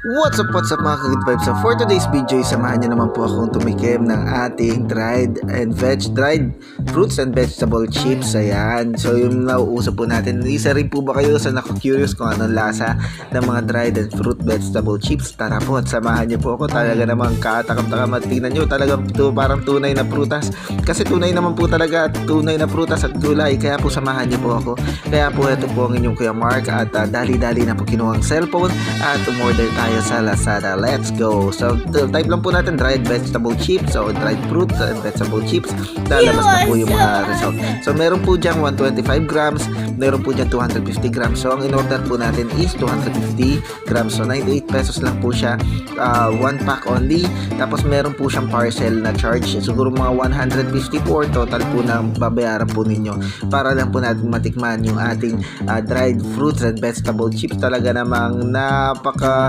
What's up mga ka-good vibes? So for today's video, samahan niyo naman po akong tumikim ng ating dried fruits and vegetable chips. Ayan. So yung nauuso po natin. Isa rin po ba kayo sa naku-curious kung anong lasa ng mga dried and fruit vegetable chips? Tara po at samahan niyo po ako. Talaga namang katakam-takam at tingnan niyo. Talagang parang tunay na prutas. Kasi tunay naman po talaga at tunay na prutas at gulay. Kaya po samahan niyo po ako. Kaya po ito po ang inyong Kuya Mark at dali-dali na po kinuha ang cellphone at umorder tayo sa Lazada. Let's go. So type lang po natin dried vegetable chips o dried fruit and vegetable chips. Lalabas na po yung mga result. So meron po diyang 125 grams, meron po diyang 250 grams. So ang in-order po natin is 250 grams. So 98 pesos lang po siya. One pack only. Tapos meron po siyang parcel na charge. Siguro mga 150 po or total po na babayaran po ninyo para lang po natin matikman yung ating dried fruits and vegetable chips. Talaga namang napaka